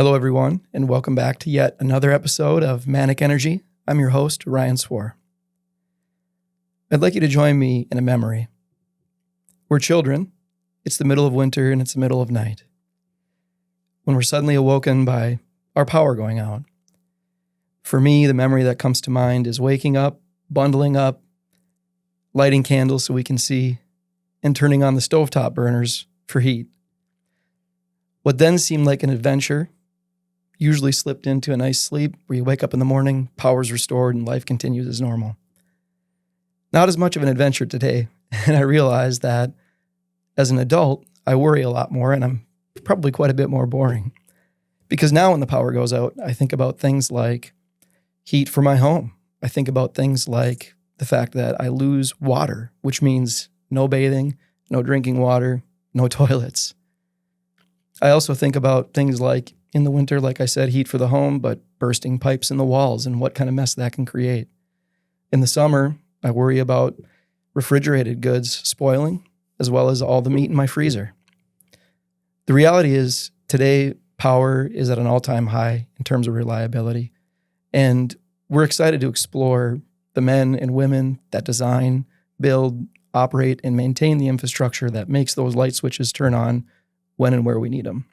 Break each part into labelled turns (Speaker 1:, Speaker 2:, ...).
Speaker 1: Hello, everyone, and welcome back to yet another episode of Manic Energy. I'm your host, Ryan Swore. I'd like you to join me in a memory. We're children. It's the middle of winter and it's the middle of night. When we're suddenly awoken by our power going out. For me, the memory that comes to mind is waking up, bundling up, lighting candles so we can see, and turning on the stovetop burners for heat. What then seemed like an adventure usually slipped into a nice sleep where you wake up in the morning, power's restored, and life continues as normal. Not as much of an adventure today, and I realize that as an adult, I worry a lot more, and I'm probably quite a bit more boring. Because now when the power goes out, I think about things like heat for my home. I think about things like the fact that I lose water, which means no bathing, no drinking water, no toilets. I also think about things like, in the winter, like I said, heat for the home, but bursting pipes in the walls and what kind of mess that can create. In the summer, I worry about refrigerated goods spoiling, as well as all the meat in my freezer. The reality is, today, power is at an all-time high in terms of reliability, and we're excited to explore the men and women that design, build, operate, and maintain the infrastructure that makes those light switches turn on when and where we need them.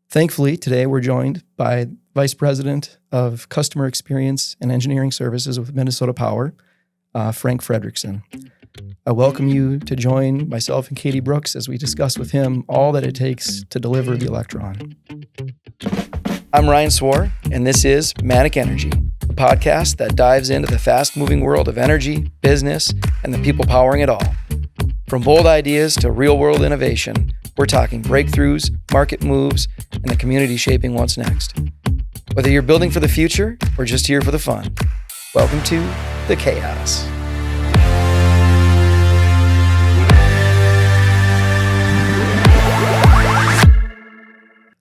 Speaker 1: Thankfully, today we're joined by Vice President of Customer Experience and Engineering Services with Minnesota Power, Frank Frederickson. I welcome you to join myself and Katie Brooks as we discuss with him all that it takes to deliver the electron. I'm Ryan Swore, and this is Manic Energy, a podcast that dives into the fast-moving world of energy, business, and the people powering it all. From bold ideas to real-world innovation, we're talking breakthroughs, market moves, and the community shaping what's next. Whether you're building for the future or just here for the fun, welcome to the chaos.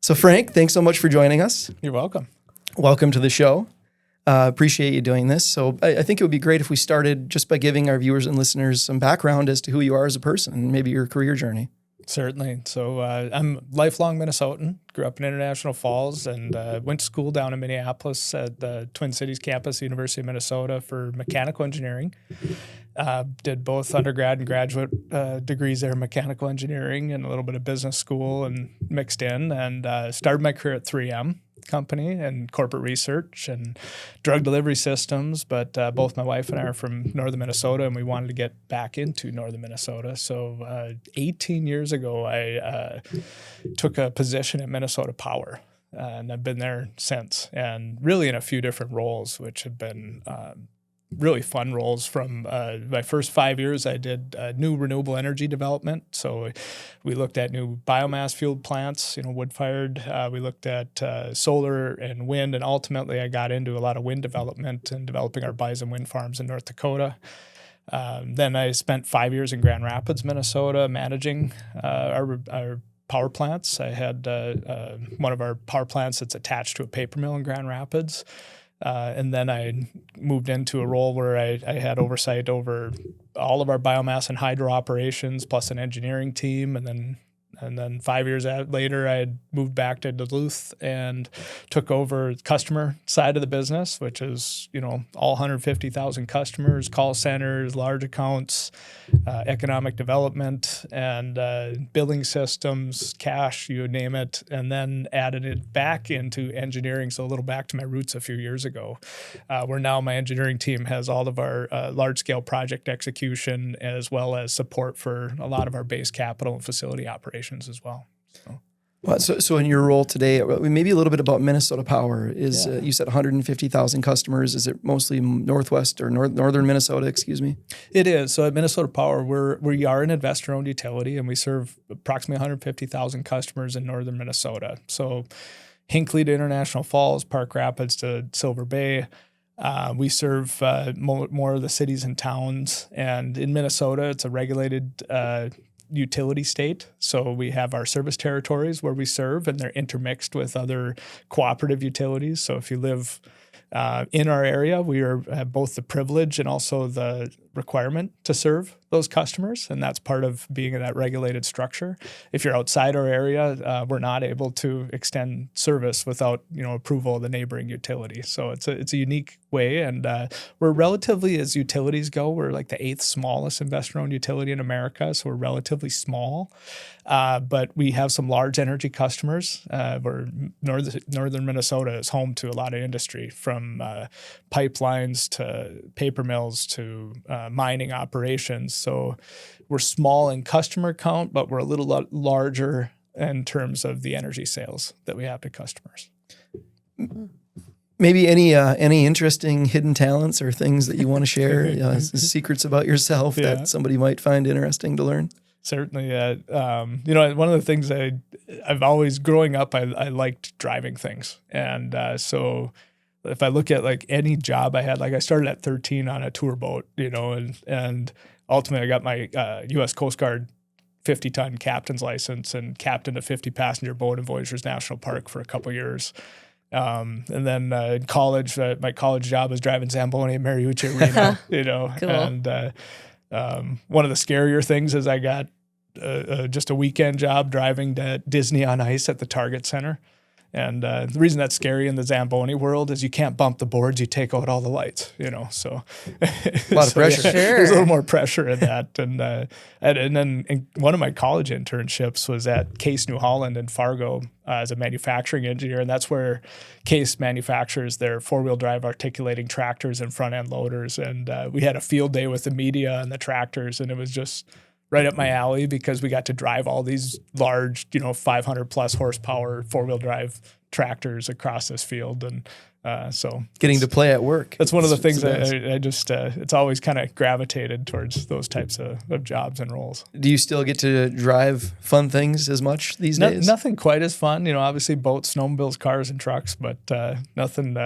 Speaker 1: So Frank, thanks so much for joining us.
Speaker 2: You're welcome.
Speaker 1: Welcome to the show. Appreciate you doing this. So I think it would be great if we started just by giving our viewers and listeners some background as to who you are as a person and maybe your career journey.
Speaker 2: Certainly. So I'm a lifelong Minnesotan, grew up in International Falls, and went to school down in Minneapolis at the Twin Cities campus, University of Minnesota, for mechanical engineering. Did both undergrad and graduate degrees there in mechanical engineering and a little bit of business school and mixed in, and started my career at 3M company and corporate research and drug delivery systems. But both my wife and I are from northern Minnesota, and we wanted to get back into northern Minnesota. So 18 years ago, I took a position at Minnesota Power, and I've been there since, and really in a few different roles, which have been really fun roles. From my first 5 years, I did new renewable energy development. So we looked at new biomass fueled plants, wood-fired. We looked at solar and wind, and ultimately I got into a lot of wind development and developing our bison wind farms in North Dakota. Then I spent 5 years in Grand Rapids, Minnesota, managing our power plants. I had one of our power plants that's attached to a paper mill in Grand Rapids. And then I moved into a role where I had oversight over all of our biomass and hydro operations, plus an engineering team. And then 5 years later, I had moved back to Duluth and took over the customer side of the business, which is, all 150,000 customers, call centers, large accounts, economic development, and billing systems, cash, you name it, and then added it back into engineering. So a little back to my roots a few years ago, where now my engineering team has all of our large-scale project execution, as well as support for a lot of our base capital and facility operations as well.
Speaker 1: So in your role today, maybe a little bit about Minnesota Power. You said 150,000 customers. Is it mostly Northwest or northern Minnesota? Excuse me.
Speaker 2: It is. So at Minnesota Power, we are an investor-owned utility, and we serve approximately 150,000 customers in northern Minnesota. So Hinckley to International Falls, Park Rapids to Silver Bay. We serve more of the cities and towns, and in Minnesota, it's a regulated utility state. So we have our service territories where we serve, and they're intermixed with other cooperative utilities. So if you live in our area, we have both the privilege and also the requirement to serve those customers, and that's part of being in that regulated structure. If you're outside our area, we're not able to extend service without approval of the neighboring utility. So it's a unique way, and we're relatively, as utilities go, we're like the 8th smallest investor-owned utility in America, so we're relatively small. But we have some large energy customers. Where northern Minnesota is home to a lot of industry, from pipelines to paper mills to mining operations. So we're small in customer count, but we're a little larger in terms of the energy sales that we have to customers.
Speaker 1: Maybe any interesting hidden talents or things that you want to share, secrets about yourself that somebody might find interesting to learn?
Speaker 2: Certainly. One of the things I've always, growing up, I liked driving things. And so if I look at like any job I had, like I started at 13 on a tour boat, and ultimately I got my U.S. Coast Guard 50-ton captain's license and captained a 50-passenger boat in Voyageurs National Park for a couple years. And then in college, my college job was driving Zamboni and Mariucci Arena,
Speaker 3: Cool.
Speaker 2: And one of the scarier things is I got just a weekend job driving to Disney on Ice at the Target Center. And the reason that's scary in the Zamboni world is you can't bump the boards, you take out all the lights, so.
Speaker 1: A lot of pressure.
Speaker 3: Sure.
Speaker 2: There's a little more pressure in that. And then one of my college internships was at Case New Holland in Fargo as a manufacturing engineer. And that's where Case manufactures their 4-wheel drive articulating tractors and front-end loaders. And we had a field day with the media and the tractors, and it was just right up my alley because we got to drive all these large, 500 plus horsepower 4-wheel drive tractors across this field. And so
Speaker 1: getting to play at work.
Speaker 2: That's one of the things I just, it's always kind of gravitated towards those types of jobs and roles.
Speaker 1: Do you still get to drive fun things as much these days?
Speaker 2: Nothing quite as fun, obviously boats, snowmobiles, cars, and trucks, but nothing,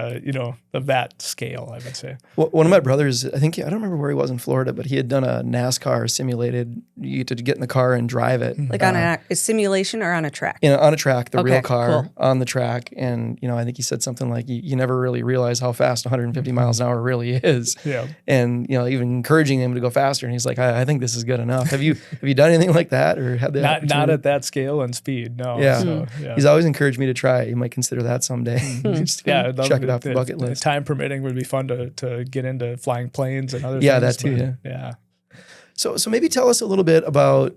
Speaker 2: of that scale, I would say.
Speaker 1: Well, one of my brothers, I don't remember where he was in Florida, but he had done a NASCAR simulated. You get to get in the car and drive it.
Speaker 3: Like on a simulation or on a track?
Speaker 1: On a track, the real
Speaker 3: Okay,
Speaker 1: car
Speaker 3: cool.
Speaker 1: on the track. And, I think he said something like, you never really realize how fast 150 miles an hour really is.
Speaker 2: Yeah.
Speaker 1: And, even encouraging him to go faster. And he's like, I think this is good enough. Have you done anything like that or had the
Speaker 2: Not at that scale and speed, no.
Speaker 1: Yeah.
Speaker 2: So, yeah.
Speaker 1: He's always encouraged me to try it. You might consider that someday. Just
Speaker 2: Yeah,
Speaker 1: check it off the bucket list.
Speaker 2: Time permitting would be fun to get into flying planes and other things.
Speaker 1: Yeah, that too,
Speaker 2: Yeah.
Speaker 1: So maybe tell us a little bit about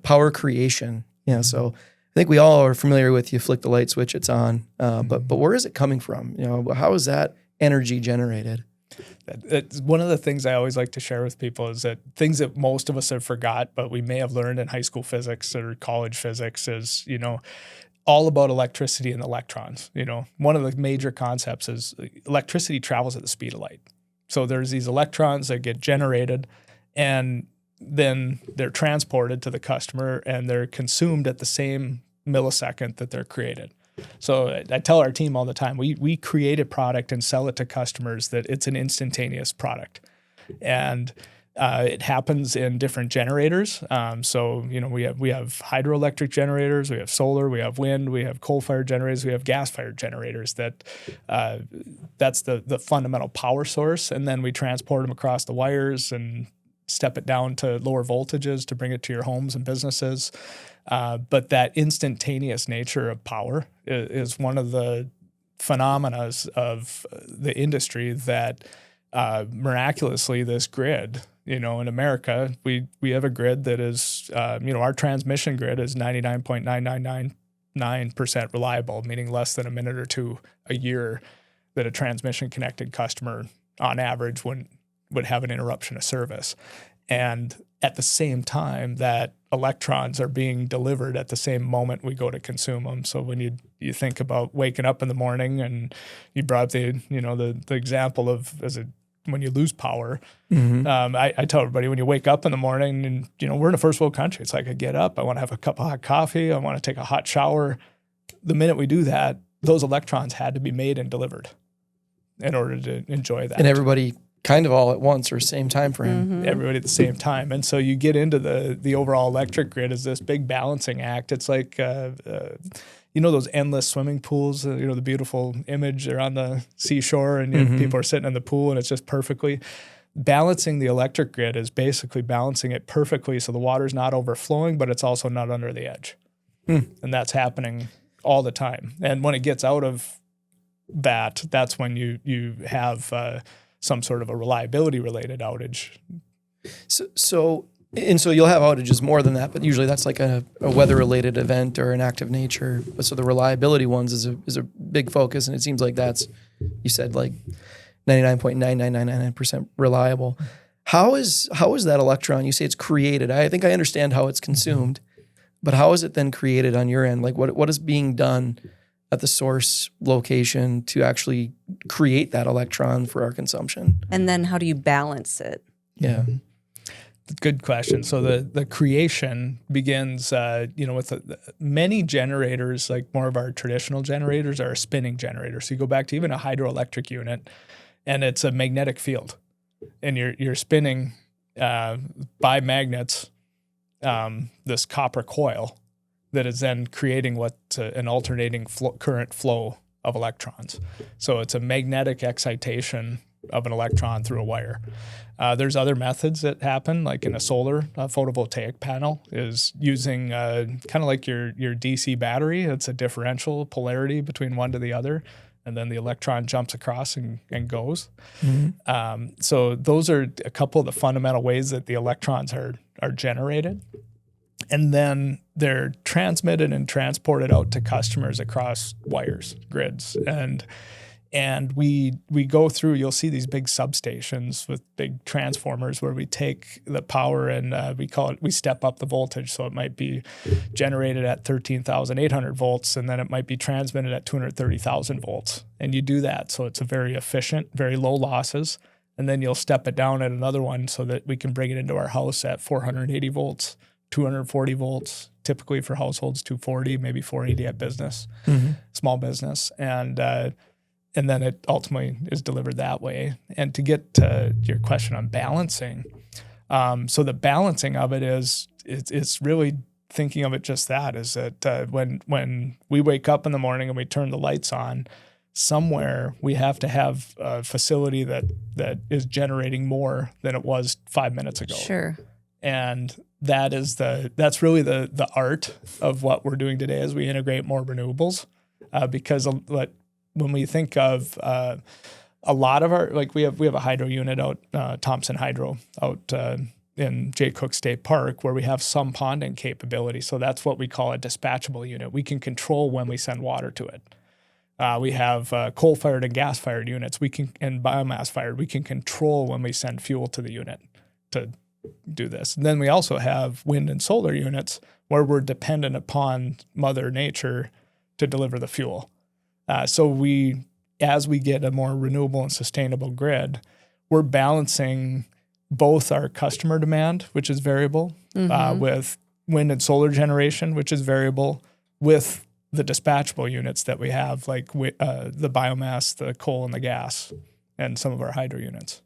Speaker 1: power creation. So I think we all are familiar with you flick the light switch, it's on. But where is it coming from? How is that energy generated?
Speaker 2: It's one of the things I always like to share with people is that things that most of us have forgot, but we may have learned in high school physics or college physics is, all about electricity and electrons. One of the major concepts is electricity travels at the speed of light. So there's these electrons that get generated and then they're transported to the customer and they're consumed at the same millisecond that they're created. So I tell our team all the time, we create a product and sell it to customers that it's an instantaneous product. And it happens in different generators. So we have hydroelectric generators, we have solar, we have wind, we have coal-fired generators, we have gas-fired generators. That's the fundamental power source. And then we transport them across the wires and step it down to lower voltages to bring it to your homes and businesses. But that instantaneous nature of power is one of the phenomena of the industry that miraculously this grid, in America, we have a grid that is, our transmission grid is 99.9999% reliable, meaning less than a minute or two a year that a transmission connected customer on average would have an interruption of service. And at the same time that electrons are being delivered at the same moment we go to consume them. So when you think about waking up in the morning and you brought up the example of when you lose power, I tell everybody when you wake up in the morning and, we're in a first world country. It's like I get up, I want to have a cup of hot coffee, I want to take a hot shower. The minute we do that, those electrons had to be made and delivered in order to enjoy that.
Speaker 1: And everybody kind of all at once or same time frame.
Speaker 2: Everybody at the same time. And so you get into the overall electric grid as this big balancing act. It's like, those endless swimming pools, the beautiful image, they're on the seashore and people are sitting in the pool and it's just perfectly. balancing the electric grid is basically balancing it perfectly so the water's not overflowing, but it's also not under the edge. And that's happening all the time. And when it gets out of that, that's when you have some sort of a reliability related outage.
Speaker 1: So you'll have outages more than that, but usually that's like a weather related event or an act of nature. But so the reliability ones is a big focus, and it seems like that's, you said, like 99.9999% reliable. How is that electron? You say it's created. I think I understand how it's consumed, but how is it then created on your end? Like what is being done at the source location to actually create that electron for our consumption?
Speaker 3: And then how do you balance it?
Speaker 1: Yeah.
Speaker 2: Good question. So the creation begins, with many generators, like more of our traditional generators are a spinning generator. So you go back to even a hydroelectric unit, and it's a magnetic field, and you're spinning by magnets this copper coil that is then creating an alternating current flow of electrons. So it's a magnetic excitation of an electron through a wire. There's other methods that happen, like in a solar photovoltaic panel is using kind of like your DC battery. It's a differential polarity between one to the other, and then the electron jumps across and goes. Mm-hmm. So those are a couple of the fundamental ways that the electrons are generated. And then they're transmitted and transported out to customers across wires, grids. And we go through, you'll see these big substations with big transformers where we take the power and we step up the voltage. So it might be generated at 13,800 volts, and then it might be transmitted at 230,000 volts. And you do that. So it's a very efficient, very low losses. And then you'll step it down at another one so that we can bring it into our house at 480 volts, 240 volts, typically for households, 240, maybe 480 at business, small business. And then it ultimately is delivered that way. And to get to your question on balancing, so the balancing of it it's really thinking of it just that, is that when we wake up in the morning and we turn the lights on, somewhere we have to have a facility that is generating more than it was 5 minutes ago.
Speaker 3: Sure.
Speaker 2: And that's really the art of what we're doing today as we integrate more renewables, because when we think of a lot of our, like we have a hydro unit out, Thompson Hydro out in Jay Cook State Park, where we have some ponding capability. So that's what we call a dispatchable unit. We can control when we send water to it. We have coal-fired and gas-fired units. And biomass-fired. We can control when we send fuel to the unit to do this. And then we also have wind and solar units where we're dependent upon Mother Nature to deliver the fuel. So as we get a more renewable and sustainable grid, we're balancing both our customer demand, which is variable, with wind and solar generation, which is variable, with the dispatchable units that we have, like the biomass, the coal, and the gas, and some of our hydro units.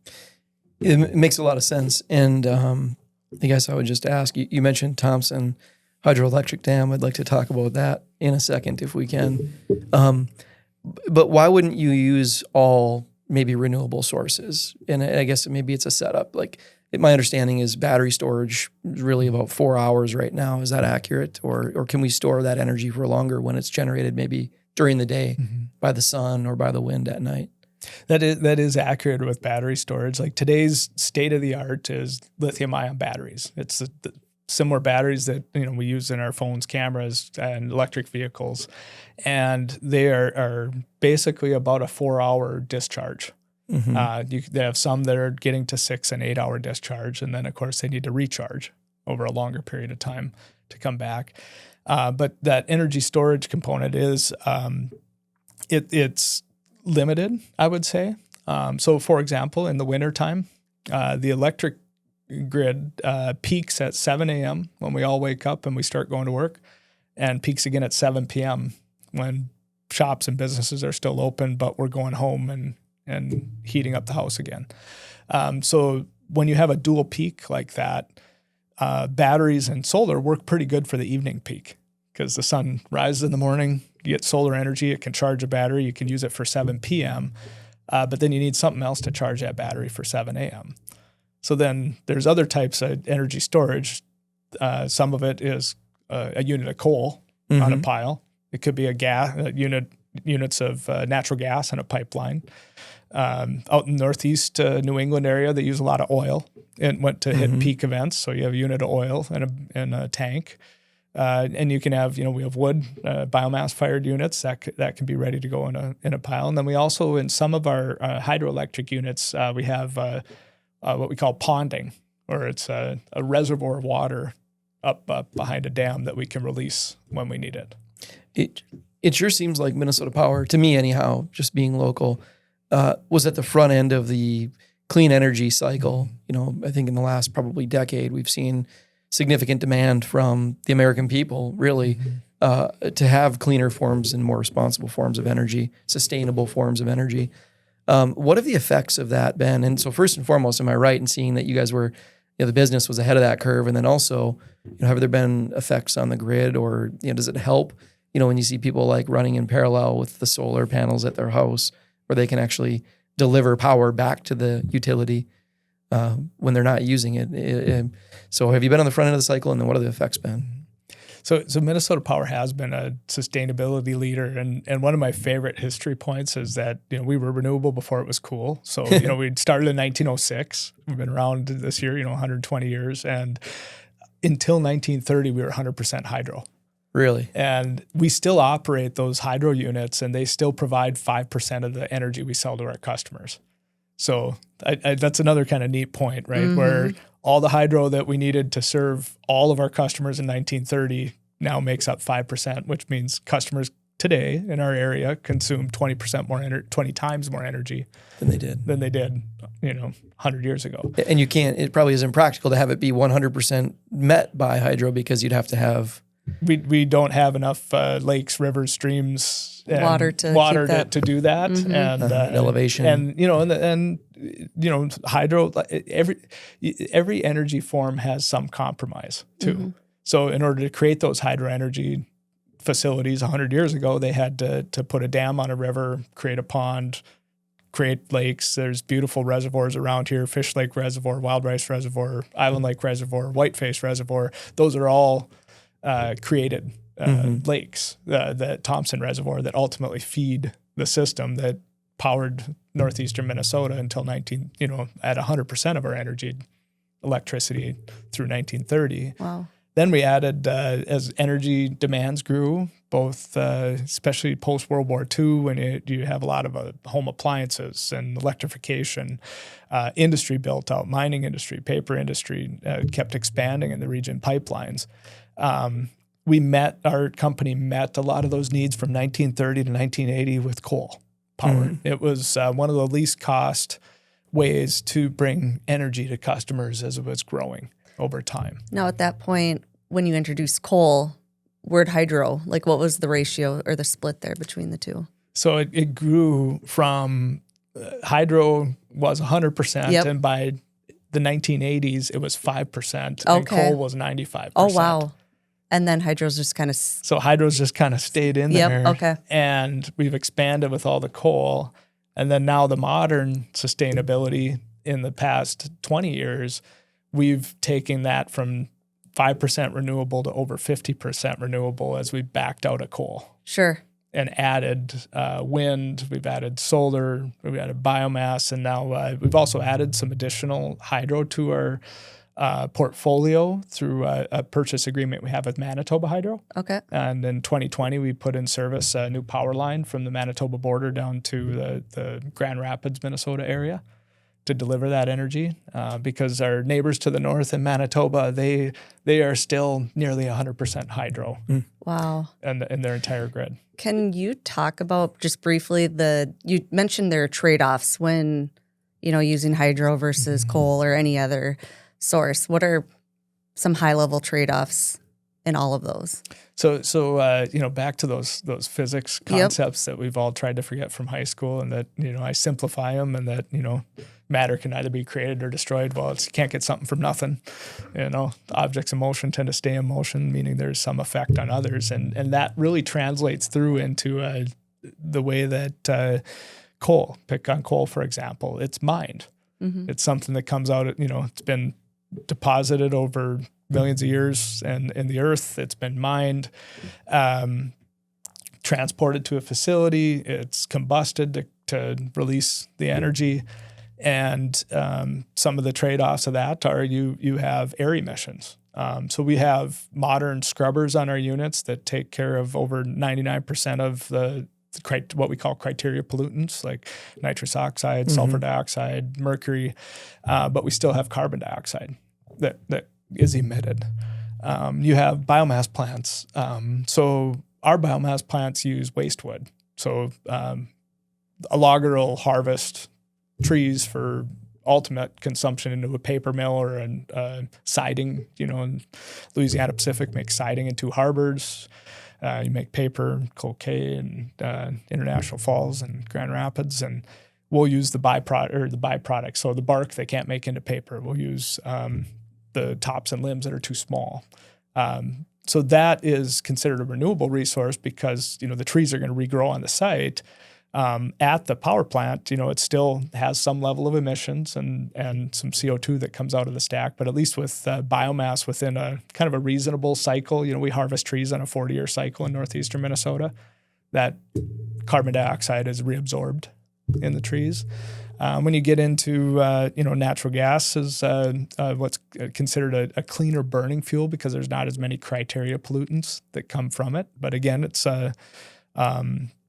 Speaker 1: It makes a lot of sense. And I guess I would just ask, you mentioned Thompson Hydroelectric Dam. I'd like to talk about that in a second if we can. But why wouldn't you use all maybe renewable sources? And I guess maybe it's a setup. Like my understanding is battery storage is really about 4 hours right now. Is that accurate? Or can we store that energy for longer when it's generated maybe during the day by the sun or by the wind at night?
Speaker 2: That is accurate with battery storage. Like today's state of the art is lithium-ion batteries. It's the similar batteries that we use in our phones, cameras, and electric vehicles, and they are basically about a 4-hour discharge. They have some that are getting to 6 and 8 hour discharge, and then of course they need to recharge over a longer period of time to come back. But that energy storage component is it's limited, I would say. So for example, in the wintertime, the electric grid peaks at 7 a.m. when we all wake up and we start going to work, and peaks again at 7 p.m. when shops and businesses are still open, but we're going home and heating up the house again. So when you have a dual peak like that, batteries and solar work pretty good for the evening peak, because the sun rises in the morning, you get solar energy, it can charge a battery, you can use it for 7 p.m., but then you need something else to charge that battery for 7 a.m. So then there's other types of energy storage. Some of it is a unit of coal on a pile. It could be units of natural gas on a pipeline. Out in northeast New England area, they use a lot of oil. It went to hit peak events, so you have a unit of oil and a tank. And you can have, we have wood, biomass fired units that can be ready to go in a pile. And then we also, in some of our hydroelectric units, we have what we call ponding, or it's a reservoir of water up behind a dam that we can release when we need it.
Speaker 1: It sure seems like Minnesota Power, to me anyhow, just being local, was at the front end of the clean energy cycle. I think in the last probably decade, we've seen significant demand from the American people, really, to have cleaner forms and more responsible forms of energy, sustainable forms of energy. What have the effects of that been? And so first and foremost, am I right in seeing that you guys were, the business was ahead of that curve? And then also, have there been effects on the grid, or, does it help, when you see people like running in parallel with the solar panels at their house, where they can actually deliver power back to the utility when they're not using it? So have you been on the front end of the cycle, and then what have the effects been?
Speaker 2: So Minnesota Power has been a sustainability leader, and one of my favorite history points is that we were renewable before it was cool. So we started in 1906. We've been around this year, 120 years, and until 1930 we were 100% hydro.
Speaker 1: Really?
Speaker 2: And we still operate those hydro units, and they still provide 5% of the energy we sell to our customers. So that's another kind of neat point, right? Where all the hydro that we needed to serve all of our customers in 1930 now makes up 5%, which means customers today in our area consume 20% 20 times more energy
Speaker 1: than they did
Speaker 2: 100 years ago.
Speaker 1: And it probably isn't practical to have it be 100% met by hydro, because you'd have to have...
Speaker 2: We don't have enough lakes, rivers, streams, and
Speaker 3: water
Speaker 2: to do that, and
Speaker 1: elevation,
Speaker 2: and hydro. Every energy form has some compromise too. So in order to create those hydro energy facilities 100 years ago, they had to put a dam on a river, create a pond, create lakes. There's beautiful reservoirs around here: Fish Lake Reservoir, Wild Rice Reservoir, Island Lake Reservoir, Whiteface Reservoir. Those are all created lakes, the Thompson Reservoir, that ultimately feed the system that powered northeastern Minnesota until at 100% of our electricity through 1930.
Speaker 3: Wow.
Speaker 2: Then we added, as energy demands grew, both especially post-World War II, when you have a lot of home appliances and electrification, industry built out, mining industry, paper industry kept expanding in the region, pipelines. Our company met a lot of those needs from 1930 to 1980 with coal power. It was one of the least cost ways to bring energy to customers as it was growing over time.
Speaker 3: Now, at that point, when you introduced coal, where'd hydro? Like, what was the ratio or the split there between the two?
Speaker 2: So it grew from hydro was 100%, and by the 1980s, it was 5%, and coal was 95%.
Speaker 3: Oh, wow. And then hydro's just kind of...
Speaker 2: So hydro's just kind of stayed in there.
Speaker 3: Okay.
Speaker 2: And we've expanded with all the coal. And then now the modern sustainability in the past 20 years, we've taken that from 5% renewable to over 50% renewable as we backed out of coal.
Speaker 3: Sure.
Speaker 2: And added wind, we've added solar, we've added biomass, and now we've also added some additional hydro to our portfolio through a purchase agreement we have with Manitoba Hydro.
Speaker 3: Okay.
Speaker 2: And in 2020, we put in service a new power line from the Manitoba border down to the Grand Rapids, Minnesota area to deliver that energy, because our neighbors to the north in Manitoba, they are still nearly 100% hydro.
Speaker 3: Wow.
Speaker 2: In their entire grid.
Speaker 3: Can you talk about just briefly you mentioned there are trade-offs when, using hydro versus coal or any other source. What are some high-level trade-offs in all of those?
Speaker 2: So back to those physics concepts that we've all tried to forget from high school, and that, I simplify them, and that, matter can either be created or destroyed. Well, you can't get something from nothing. Objects in motion tend to stay in motion, meaning there's some effect on others. And that really translates through into the way that pick on coal, for example, it's mined. It's something that comes out, it's been deposited over millions of years and in the earth. It's been mined, transported to a facility. It's combusted to release the energy. And some of the trade-offs of that are you have air emissions. So we have modern scrubbers on our units that take care of over 99% of what we call criteria pollutants, like nitrous oxide, sulfur dioxide, mercury, but we still have carbon dioxide that is emitted. You have biomass plants. So our biomass plants use waste wood. So a logger will harvest trees for ultimate consumption into a paper mill or a siding. In Louisiana Pacific makes siding in 2 harbors. You make paper, Cloquet and International Falls and Grand Rapids, and we'll use the byproduct. So the bark they can't make into paper. We'll use the tops and limbs that are too small. So that is considered a renewable resource because the trees are going to regrow on the site. At the power plant, it still has some level of emissions and some CO2 that comes out of the stack, but at least with biomass within a kind of a reasonable cycle, we harvest trees on a 40-year cycle in northeastern Minnesota, that carbon dioxide is reabsorbed in the trees. When you get into, natural gas is what's considered a cleaner burning fuel because there's not as many criteria pollutants that come from it. But again, it's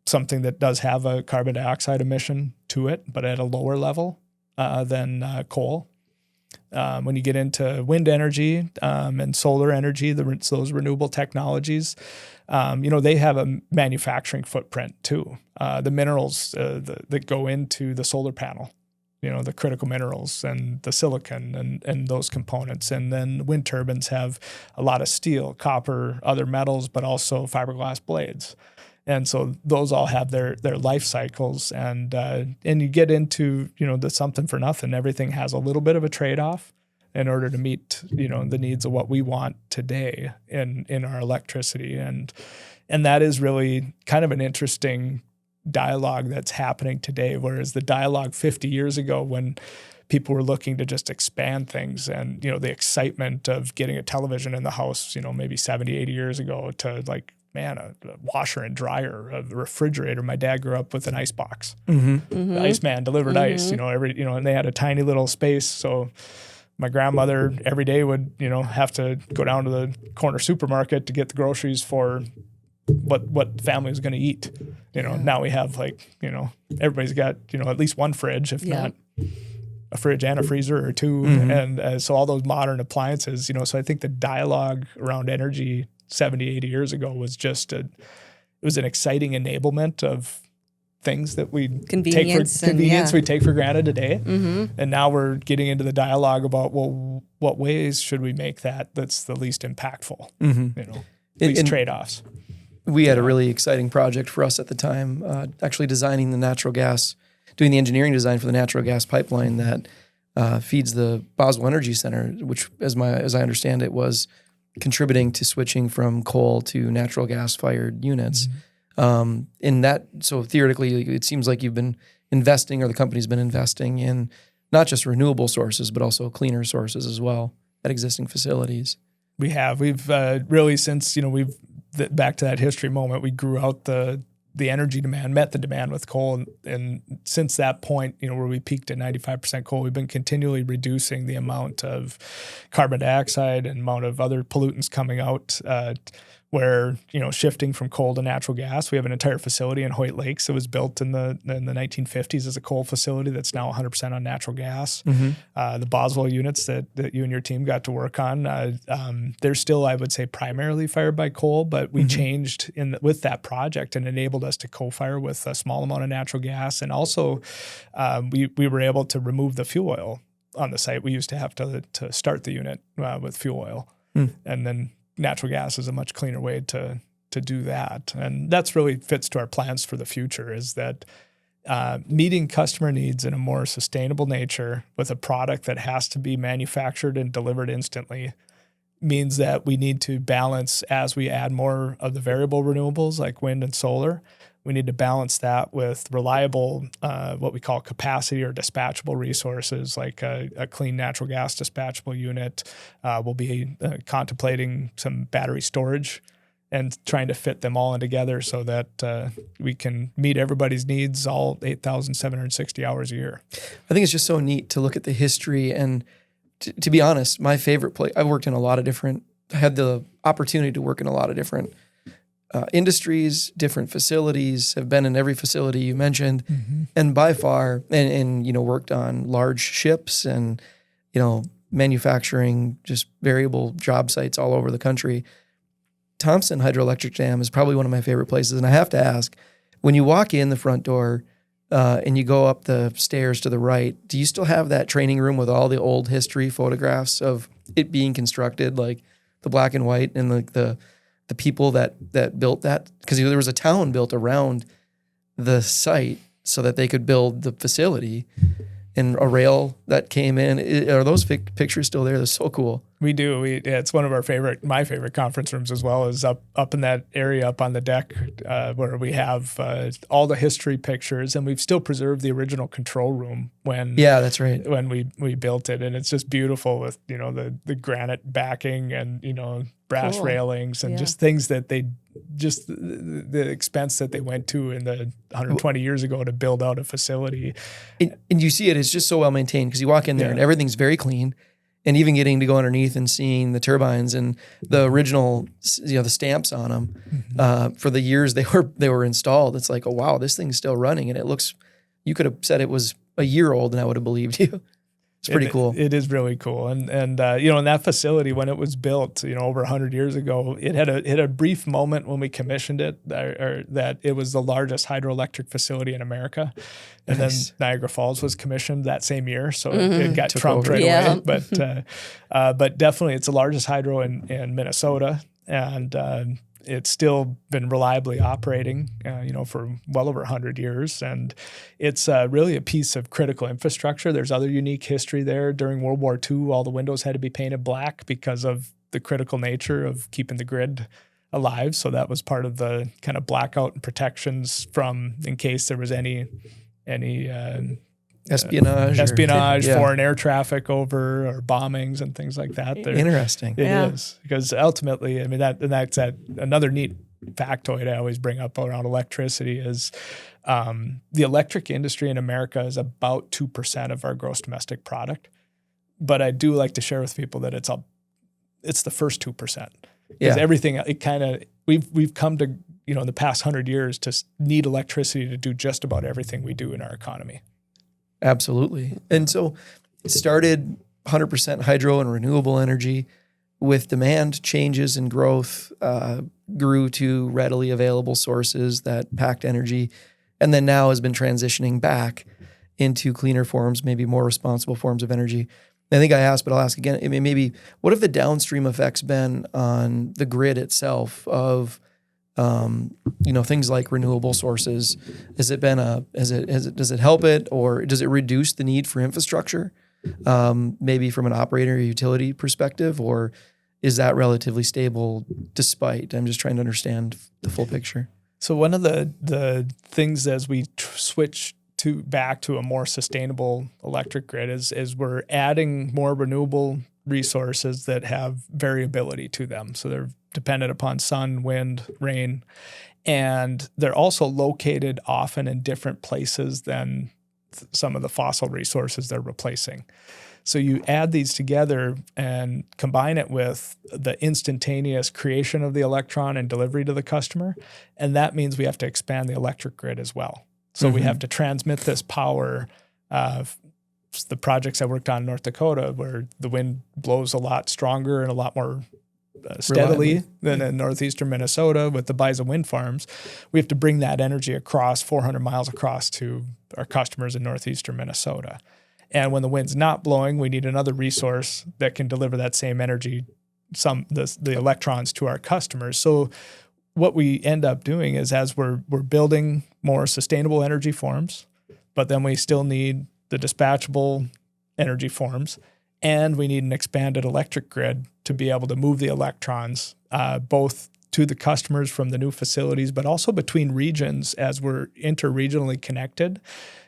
Speaker 2: something that does have a carbon dioxide emission to it, but at a lower level than coal. When you get into wind energy and solar energy, those renewable technologies, they have a manufacturing footprint too. The minerals that go into the solar panel, the critical minerals and the silicon and those components. And then wind turbines have a lot of steel, copper, other metals, but also fiberglass blades. And so those all have their life cycles, and you get into the something for nothing. Everything has a little bit of a trade-off in order to meet the needs of what we want today in our electricity, and that is really kind of an interesting dialogue that's happening today. Whereas the dialogue 50 years ago, when people were looking to just expand things, and the excitement of getting a television in the house, maybe 70, 80 years ago, to like, man, a washer and dryer, a refrigerator. My dad grew up with an ice box. The Iceman delivered ice, and they had a tiny little space. So my grandmother every day would, have to go down to the corner supermarket to get the groceries for what family was going to eat. Now we have everybody's got, at least one fridge, if not a fridge and a freezer or 2. And so all those modern appliances, so I think the dialogue around energy 70, 80 years ago was just it was an exciting enablement of things that we take for granted today. And now we're getting into the dialogue about, well, what ways should we make that's the least impactful, least trade-offs.
Speaker 1: We had a really exciting project for us at the time, actually designing the natural gas, doing the engineering design for the natural gas pipeline that feeds the Boswell Energy Center, which, as I understand it, was contributing to switching from coal to natural gas-fired units. So theoretically, it seems like you've been investing, or the company's been investing in not just renewable sources, but also cleaner sources as well at existing facilities.
Speaker 2: We've really, since, back to that history moment, we grew out the energy demand, met the demand with coal. And since that point, where we peaked at 95% coal, we've been continually reducing the amount of carbon dioxide and amount of other pollutants coming out, where, shifting from coal to natural gas. We have an entire facility in Hoyt Lakes that was built in the 1950s as a coal facility that's now 100% on natural gas. The Boswell units that you and your team got to work on, they're still, I would say, primarily fired by coal, but we changed with that project and enabled us to co-fire with a small amount of natural gas. And also we were able to remove the fuel oil on the site. We used to have to start the unit with fuel oil. And then natural gas is a much cleaner way to do that. And that's really fits to our plans for the future, is that meeting customer needs in a more sustainable nature with a product that has to be manufactured and delivered instantly means that we need to balance, as we add more of the variable renewables like wind and solar, We need to balance that with reliable, what we call capacity or dispatchable resources, like a clean natural gas dispatchable unit. We'll be contemplating some battery storage and trying to fit them all in together so that we can meet everybody's needs all 8,760 hours a year.
Speaker 1: I think it's just so neat to look at the history. And to be honest, my favorite place, I've worked in I had the opportunity to work in a lot of different industries, different facilities, have been in every facility you mentioned.
Speaker 2: Mm-hmm.
Speaker 1: And by far, and worked on large ships and, manufacturing, just variable job sites all over the country. Thompson Hydroelectric Dam is probably one of my favorite places. And I have to ask, when you walk in the front door and you go up the stairs to the right, do you still have that training room with all the old history photographs of it being constructed, like the black and white and the people that built that? Because there was a town built around the site so that they could build the facility, and a rail that came in. Are those pictures still there? They're so cool.
Speaker 2: We do. It's one of my favorite conference rooms as well, is up in that area up on the deck where we have all the history pictures, and we've still preserved the original control room
Speaker 1: that's right.
Speaker 2: when we built it, and it's just beautiful with the granite backing and brass
Speaker 3: Cool.
Speaker 2: railings and
Speaker 3: Yeah.
Speaker 2: just things that the expense that they went to in the 120 years ago to build out a facility.
Speaker 1: And you see it's just so well maintained because you walk in there and everything's very clean. And even getting to go underneath and seeing the turbines and the original, the stamps on them for the years they were installed, it's like, oh wow, this thing's still running, and it looks. You could have said it was a year old, and I would have believed you. It's pretty cool.
Speaker 2: It is really cool, and in that facility when it was built, over 100 years ago, it had a brief moment when we commissioned it, or that it was the largest hydroelectric facility in America, and
Speaker 1: Nice.
Speaker 2: then Niagara Falls was commissioned that same year, so it got
Speaker 1: Took
Speaker 2: trumped
Speaker 1: over.
Speaker 2: right
Speaker 3: Yeah.
Speaker 2: away. But definitely, it's the largest hydro in Minnesota, and it's still been reliably operating, for well over 100 years. And it's really a piece of critical infrastructure. There's other unique history there. During World War II, all the windows had to be painted black because of the critical nature of keeping the grid alive. So that was part of the kind of blackout and protections in case there was any
Speaker 1: espionage,
Speaker 2: foreign air traffic over, or bombings and things like that.
Speaker 1: Interesting.
Speaker 2: It is, because ultimately, I mean, that's another neat factoid I always bring up around electricity is the electric industry in America is about 2% of our gross domestic product. But I do like to share with people that it's the first 2%. Because everything, we've come to, in the past 100 years to need electricity to do just about everything we do in our economy.
Speaker 1: Absolutely. And so it started 100% hydro and renewable energy. With demand changes and growth, grew to readily available sources that packed energy, and then now has been transitioning back into cleaner forms, maybe more responsible forms of energy. I think I asked, but I'll ask again. I mean, maybe what have the downstream effects been on the grid itself of things like renewable sources? Has it been does it help it, or does it reduce the need for infrastructure? Maybe from an operator or utility perspective, or is that relatively stable despite? I'm just trying to understand the full picture.
Speaker 2: So one of the things as we switch back to a more sustainable electric grid is we're adding more renewable resources that have variability to them. So they're dependent upon sun, wind, rain, and they're also located often in different places than some of the fossil resources they're replacing. So you add these together and combine it with the instantaneous creation of the electron and delivery to the customer, and that means we have to expand the electric grid as well. So we have to transmit this power. The projects I worked on in North Dakota, where the wind blows a lot stronger and a lot more steadily than in northeastern Minnesota with the Bison wind farms, we have to bring that energy across 400 miles across to our customers in northeastern Minnesota. And when the wind's not blowing, we need another resource that can deliver that same energy, the electrons to our customers. So what we end up doing is, as we're building more sustainable energy forms, but then we still need the dispatchable energy forms, and we need an expanded electric grid to be able to move the electrons both to the customers from the new facilities, but also between regions as we're interregionally connected.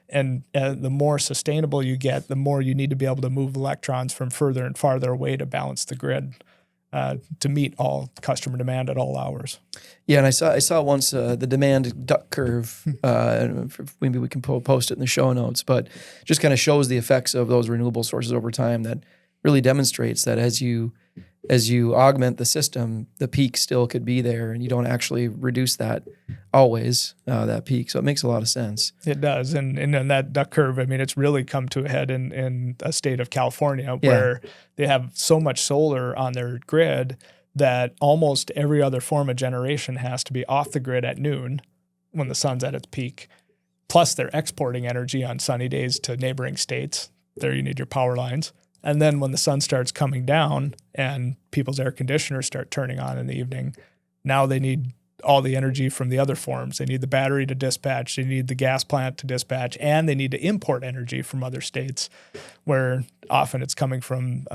Speaker 2: And the more sustainable you get, the more you need to be able to move electrons from further and farther away to balance the grid to meet all customer demand at all hours.
Speaker 1: Yeah, and I saw once the demand duck curve. Maybe we can post it in the show notes, but just kind of shows the effects of those renewable sources over time. That really demonstrates that as you augment the system, the peak still could be there, and you don't actually reduce that always, that peak. So it makes a lot of sense.
Speaker 2: It does. And in that duck curve, I mean, it's really come to a head in a state of California where they have so much solar on their grid that almost every other form of generation has to be off the grid at noon when the sun's at its peak. Plus they're exporting energy on sunny days to neighboring states. There you need your power lines. And then when the sun starts coming down and people's air conditioners start turning on in the evening, now they need all the energy from the other forms. They need the battery to dispatch, they need the gas plant to dispatch, and they need to import energy from other states where often it's coming from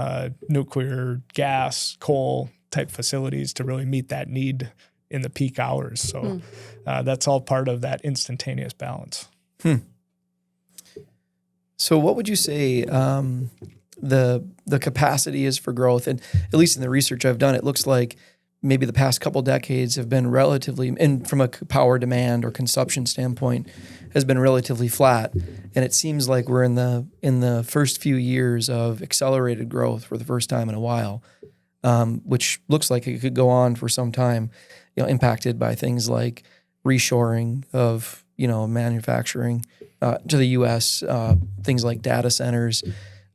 Speaker 2: nuclear, gas, coal type facilities to really meet that need in the peak hours. So that's all part of that instantaneous balance.
Speaker 1: So what would you say the capacity is for growth? And at least in the research I've done, it looks like maybe the past couple decades have been relatively, and from a power demand or consumption standpoint, has been relatively flat. And it seems like we're in the first few years of accelerated growth for the first time in a while, which looks like it could go on for some time, impacted by things like reshoring of, manufacturing to the U.S., things like data centers.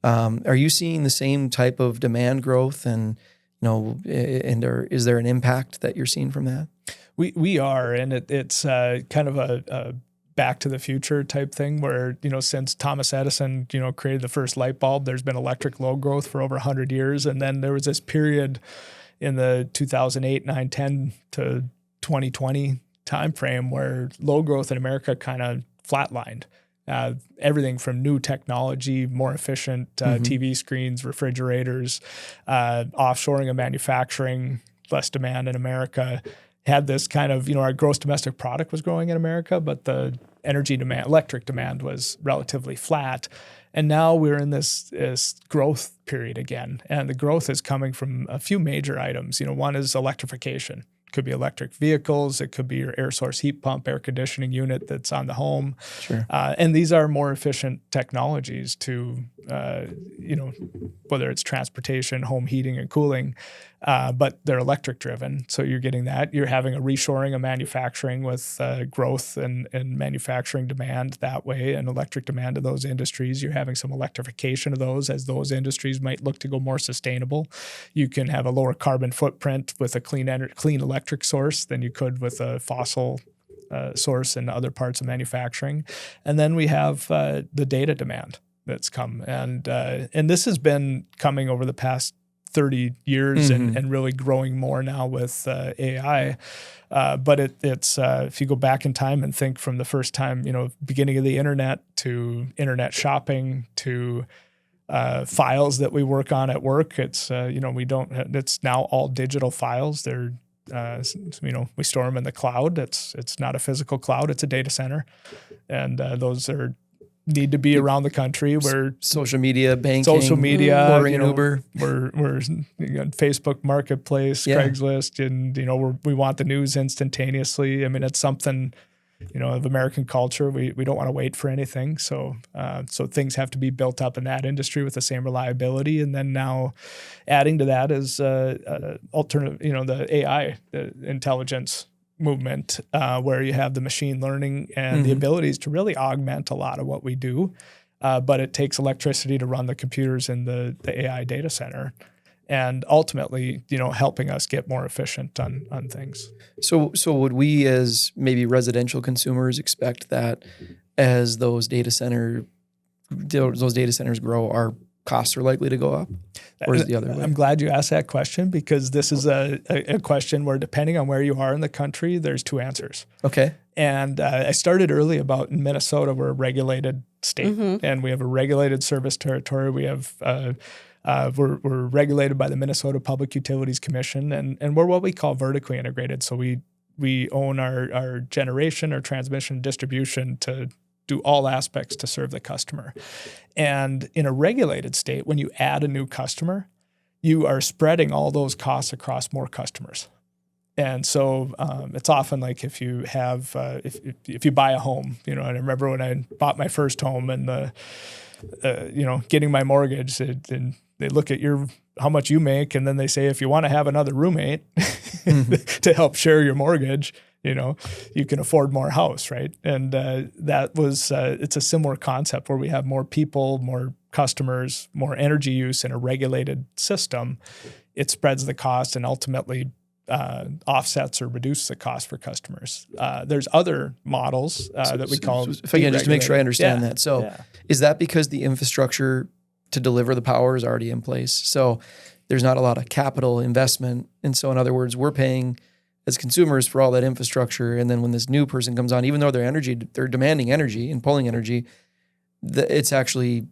Speaker 1: Are you seeing the same type of demand growth, and is there an impact that you're seeing from that?
Speaker 2: We are, and it's kind of a back to the future type thing where, since Thomas Edison, created the first light bulb, there's been electric load growth for over 100 years. And then there was this period in the 2008, 9, 10 to 2020 timeframe where load growth in America kind of flatlined. Everything from new technology, more efficient TV screens, refrigerators, offshoring of manufacturing, less demand in America, had this kind of, our gross domestic product was growing in America, but the energy demand, electric demand was relatively flat. And now we're in this growth period again. And the growth is coming from a few major items. One is electrification. Could be electric vehicles. It could be your air source heat pump, air conditioning unit that's on the home.
Speaker 1: Sure.
Speaker 2: And these are more efficient technologies to, whether it's transportation, home heating and cooling, but they're electric driven. So you're getting that. You're having a reshoring of manufacturing with growth and manufacturing demand that way and electric demand of those industries. You're having some electrification of those as those industries might look to go more sustainable. You can have a lower carbon footprint with a clean electric source than you could with a fossil source in other parts of manufacturing. And then we have the data demand that's come. And this has been coming over the past 30 years and really growing more now with AI. But it's if you go back in time and think from the first time, beginning of the internet to internet shopping to files that we work on at work, it's, it's now all digital files. They're, we store them in the cloud. It's not a physical cloud, it's a data center. And those need to be around the country where
Speaker 1: social media, banking,
Speaker 2: ordering
Speaker 1: Uber.
Speaker 2: We're Facebook Marketplace, Craigslist, and we want the news instantaneously. I mean, it's something of American culture. We don't want to wait for anything. So things have to be built up in that industry with the same reliability. And then now adding to that is alternative, the AI, the intelligence movement, where you have the machine learning and the abilities to really augment a lot of what we do. But it takes electricity to run the computers in the AI data center. And ultimately, helping us get more efficient on things.
Speaker 1: So would we as maybe residential consumers expect that as those data centers grow, our costs are likely to go up? Or is it the other way?
Speaker 2: I'm glad you asked that question because this is a question where depending on where you are in the country, there's two answers.
Speaker 1: Okay.
Speaker 2: And I started early about in Minnesota, we're a regulated state and we have a regulated service territory. We have We're regulated by the Minnesota Public Utilities Commission, and we're what we call vertically integrated. So we own our generation, our transmission, distribution to do all aspects to serve the customer. And in a regulated state, when you add a new customer, you are spreading all those costs across more customers. And so it's often like if you have if you buy a home, and I remember when I bought my first home and getting my mortgage, and they look at how much you make, and then they say if you want to have another roommate to help share your mortgage, you can afford more house, right? And that was it's a similar concept where we have more people, more customers, more energy use in a regulated system. It spreads the cost and ultimately offsets or reduces the cost for customers. There's other models that we call.
Speaker 1: If I can just to make sure I understand that. So is that because the infrastructure to deliver the power is already in place? So there's not a lot of capital investment. And so in other words, we're paying as consumers for all that infrastructure. And then when this new person comes on, even though they're demanding energy and pulling energy, it's actually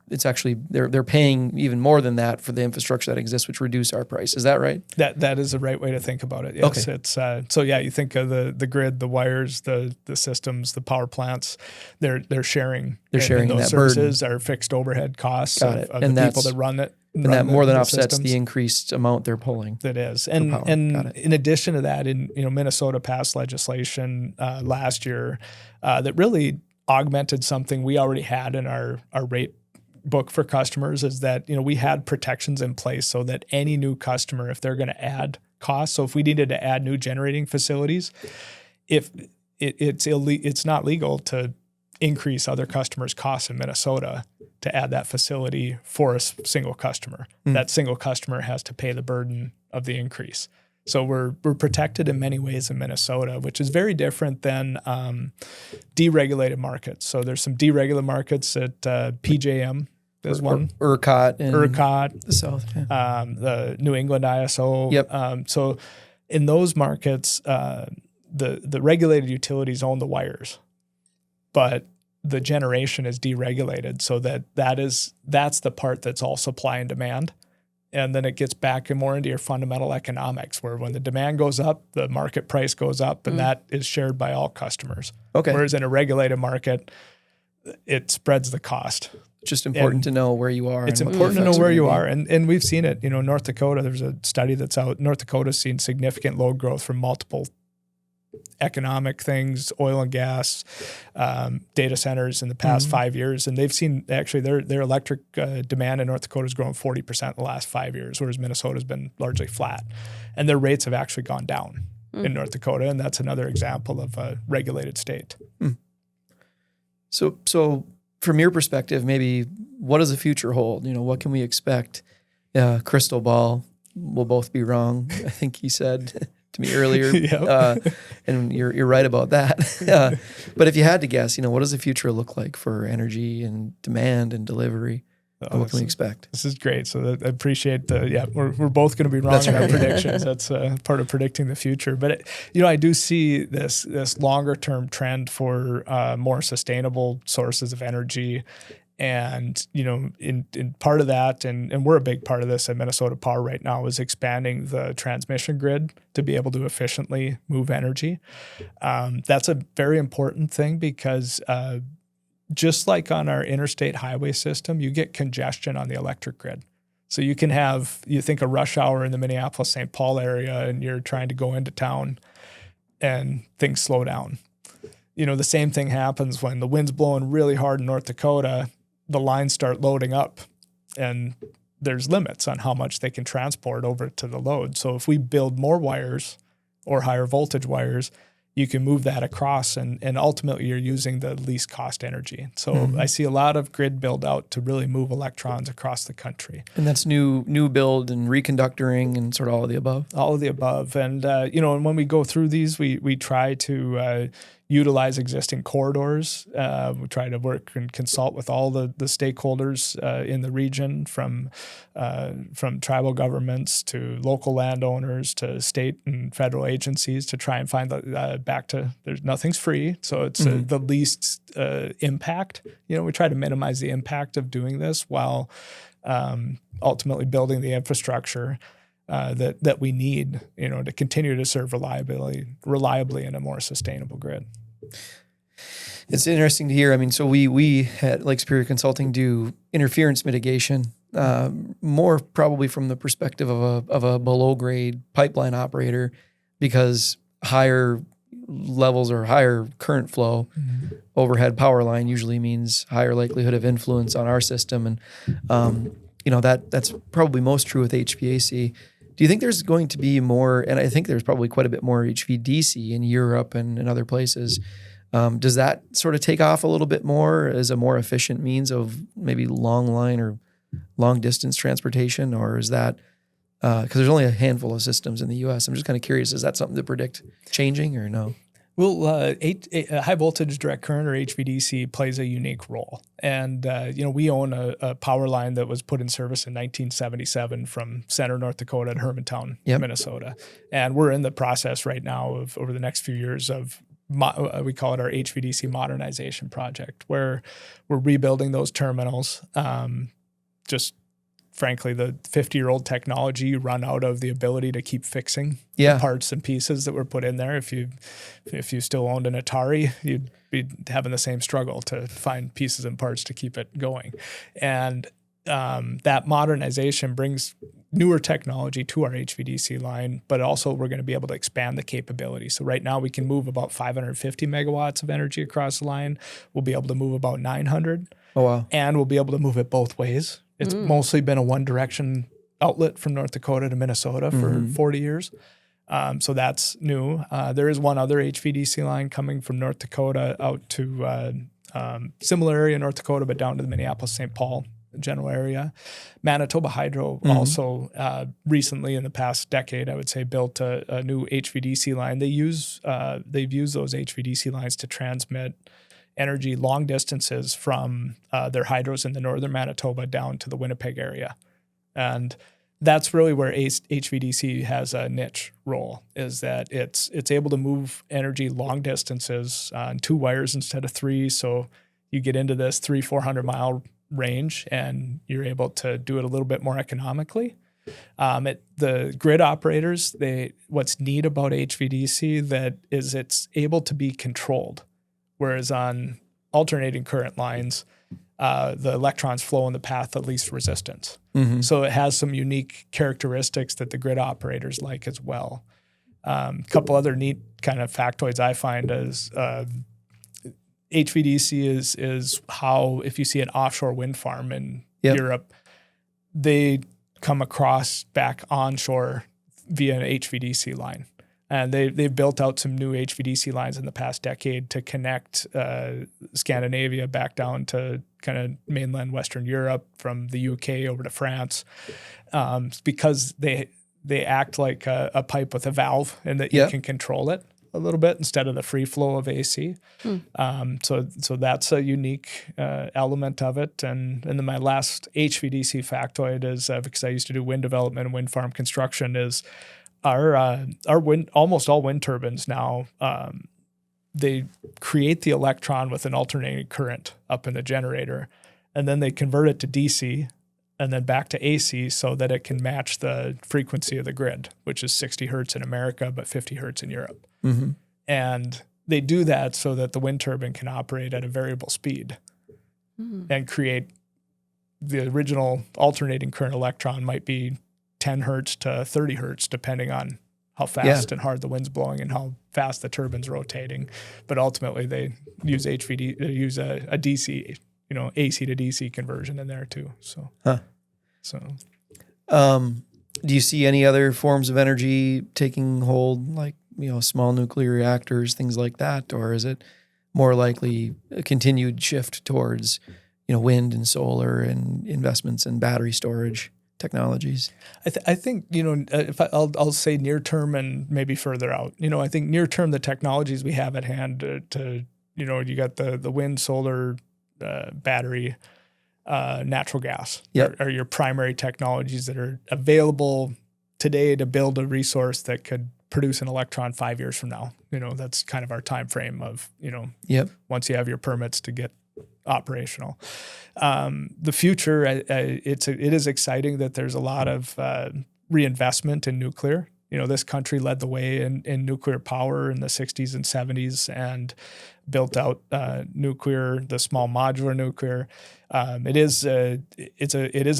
Speaker 1: they're paying even more than that for the infrastructure that exists, which reduce our price. Is that right?
Speaker 2: That is the right way to think about it. Yes. Okay. It's you think of the grid, the wires, the systems, the power plants. They're sharing. They're sharing those
Speaker 1: that
Speaker 2: services
Speaker 1: burden.
Speaker 2: Are fixed overhead costs
Speaker 1: Got
Speaker 2: of
Speaker 1: and
Speaker 2: the people that run it.
Speaker 1: And that more than offsets
Speaker 2: systems.
Speaker 1: the increased amount they're pulling.
Speaker 2: That is. And in addition to that, Minnesota passed legislation last year that really augmented something we already had in our rate book for customers, is that, we had protections in place so that any new customer, if they're going to add costs, so if we needed to add new generating facilities, if it's not legal to increase other customers' costs in Minnesota to add that facility for a single customer. That single customer has to pay the burden of the increase. So we're protected in many ways in Minnesota, which is very different than deregulated markets. So there's some deregulated markets at PJM. There's one.
Speaker 1: ERCOT.
Speaker 2: ERCOT.
Speaker 1: The South. Yeah.
Speaker 2: The New England ISO.
Speaker 1: Yep.
Speaker 2: So in those markets, the regulated utilities own the wires, but the generation is deregulated, so that's the part that's all supply and demand. And then it gets back and more into your fundamental economics, where when the demand goes up, the market price goes up, and that is shared by all customers.
Speaker 1: Okay.
Speaker 2: Whereas in a regulated market, it spreads the cost.
Speaker 1: Just important to know where you are.
Speaker 2: It's important to know where you are. And we've seen it. North Dakota, there's a study that's out. North Dakota's seen significant load growth from multiple economic things, oil and gas, data centers in the past 5 years. And they've seen actually their electric demand in North Dakota has grown 40% in the last 5 years, whereas Minnesota's been largely flat. And their rates have actually gone down in North Dakota. And that's another example of a regulated state.
Speaker 1: So from your perspective, maybe what does the future hold? What can we expect? Crystal ball, we'll both be wrong, I think he said to me earlier. And you're right about that. But if you had to guess, what does the future look like for energy and demand and delivery? What can we expect?
Speaker 2: This is great. So I appreciate we're both going to be wrong in our predictions. That's part of predicting the future. But I do see this longer term trend for more sustainable sources of energy. And, in part of that, and we're a big part of this at Minnesota Power right now, is expanding the transmission grid to be able to efficiently move energy. That's a very important thing because just like on our interstate highway system, you get congestion on the electric grid. So you think a rush hour in the Minneapolis-St. Paul area, and you're trying to go into town and things slow down. The same thing happens when the wind's blowing really hard in North Dakota. The lines start loading up, and there's limits on how much they can transport over to the load. So if we build more wires or higher voltage wires, you can move that across, and ultimately you're using the least cost energy. So I see a lot of grid build out to really move electrons across the country.
Speaker 1: And that's new build and reconductoring and sort of all of the above?
Speaker 2: All of the above. And, and when we go through these, we try to, utilize existing corridors. We try to work and consult with all the stakeholders in the region, from tribal governments to local landowners to state and federal agencies, to try and find there's nothing's free, so it's the least impact. We try to minimize the impact of doing this while ultimately building the infrastructure that we need, to continue to serve reliably in a more sustainable grid.
Speaker 1: It's interesting to hear. I mean, so we at Lake Superior Consulting do interference mitigation, more probably from the perspective of a below grade pipeline operator, because higher levels or higher current flow overhead power line usually means higher likelihood of influence on our system, and that's probably most true with HVAC. Do you think there's going to be more, and I think there's probably quite a bit more HVDC in Europe and in other places, does that sort of take off a little bit more as a more efficient means of maybe long line or long distance transportation? Or is that, because there's only a handful of systems in the U.S. I'm just kind of curious, is that something to predict changing or no?
Speaker 2: Well, high voltage direct current, or HVDC, plays a unique role. And, we own a power line that was put in service in 1977 from Center, North Dakota to Hermantown, Minnesota. And we're in the process right now of, over the next few years, of we call it our HVDC modernization project, where we're rebuilding those terminals. Just frankly, the 50-year-old technology, you run out of the ability to keep fixing the parts and pieces that were put in there. If you still owned an Atari, you'd be having the same struggle to find pieces and parts to keep it going. And that modernization brings newer technology to our HVDC line, but also we're going to be able to expand the capability. So right now we can move about 550 megawatts of energy across the line. We'll be able to move about 900.
Speaker 1: Oh, wow.
Speaker 2: And we'll be able to move it both ways. It's mostly been a one-direction outlet from North Dakota to Minnesota for 40 years. So that's new. There is one other HVDC line coming from North Dakota out to similar area in North Dakota, but down to the Minneapolis-St. Paul general area. Manitoba Hydro also recently, in the past decade, I would say, built a new HVDC line. They've used those HVDC lines to transmit energy long distances from their hydros in the northern Manitoba down to the Winnipeg area. And that's really where HVDC has a niche role, is that it's able to move energy long distances on 2 wires instead of 3. So you get into this 300-400 mile range, and you're able to do it a little bit more economically. The grid operators, what's neat about HVDC that is it's able to be controlled. Whereas on alternating current lines, the electrons flow in the path of least resistance. So it has some unique characteristics that the grid operators like as well. A couple other neat kind of factoids I find is HVDC is how, if you see an offshore wind farm in Europe, they come across back onshore via an HVDC line. And they've built out some new HVDC lines in the past decade to connect Scandinavia back down to kind of mainland Western Europe, from the UK over to France, because they act like a pipe with a valve, and that you can control it a little bit instead of the free flow of AC. So that's a unique element of it. And then my last HVDC factoid is, because I used to do wind development and wind farm construction, is our wind, almost all wind turbines now, they create the electron with an alternating current up in the generator, and then they convert it to DC and then back to AC so that it can match the frequency of the grid, which is 60 hertz in America, but 50 hertz in Europe. And they do that so that the wind turbine can operate at a variable speed and create the original alternating current electron might be 10 hertz to 30 hertz, depending on how fast and hard the wind's blowing and how fast the turbine's rotating. But ultimately, they use they use a DC, AC to DC conversion in there too. So,
Speaker 1: do you see any other forms of energy taking hold, like small nuclear reactors, things like that, or is it more likely a continued shift towards wind and solar and investments in battery storage? technologies?
Speaker 2: I think, if I'll say near term and maybe further out, I think near term, the technologies we have at hand you got the wind, solar, battery, natural gas are your primary technologies that are available today to build a resource that could produce an electron 5 years from now. That's kind of our time frame of, once you have your permits to get operational. The future, it is exciting that there's a lot of reinvestment in nuclear. This country led the way in nuclear power in the 60s and 70s and built out nuclear, the small modular nuclear. It is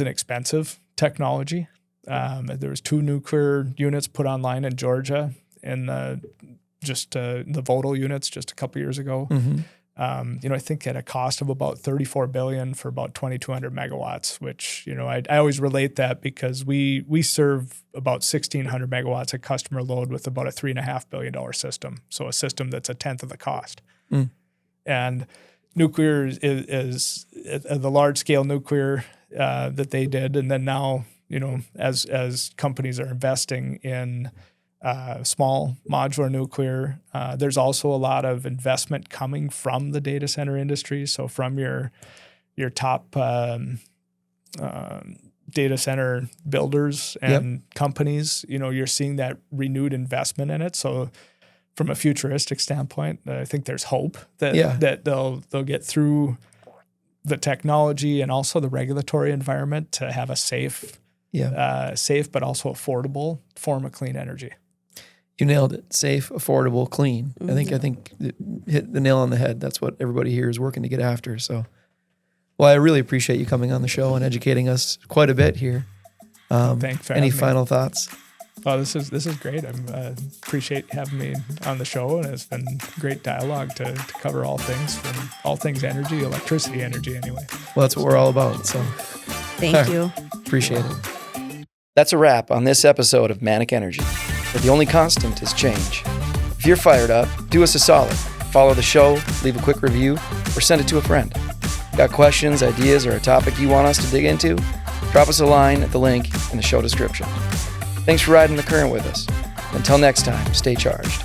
Speaker 2: an expensive technology. There was 2 nuclear units put online in Georgia in the Vodal units just a couple years ago.
Speaker 1: Mm-hmm.
Speaker 2: I think at a cost of about $34 billion for about 2,200 megawatts, which, I always relate that because we serve about 1,600 megawatts of customer load with about a $3.5 billion system. So a system that's a tenth of the cost.
Speaker 1: Mm.
Speaker 2: And nuclear is the large scale nuclear that they did. And then now, as companies are investing in small modular nuclear, there's also a lot of investment coming from the data center industry. So from your top data center builders and companies, you're seeing that renewed investment in it. So from a futuristic standpoint, I think there's hope that they'll get through the technology and also the regulatory environment to have a safe but also affordable form of clean energy.
Speaker 1: You nailed it. Safe, affordable, clean.
Speaker 3: Mm-hmm.
Speaker 1: I think it hit the nail on the head. That's what everybody here is working to get after. So, well, I really appreciate you coming on the show and educating us quite a bit here.
Speaker 2: Thanks for
Speaker 1: any
Speaker 2: having me.
Speaker 1: Final thoughts?
Speaker 2: Oh, this is great. I appreciate having me on the show, and it's been great dialogue to cover all things energy, electricity energy anyway.
Speaker 1: Well, that's what we're all about. So
Speaker 3: Thank you.
Speaker 1: Appreciate it. That's a wrap on this episode of Manic Energy, where the only constant is change. If you're fired up, do us a solid. Follow the show, leave a quick review, or send it to a friend. Got questions, ideas, or a topic you want us to dig into? Drop us a line at the link in the show description. Thanks for riding the current with us. Until next time, stay charged.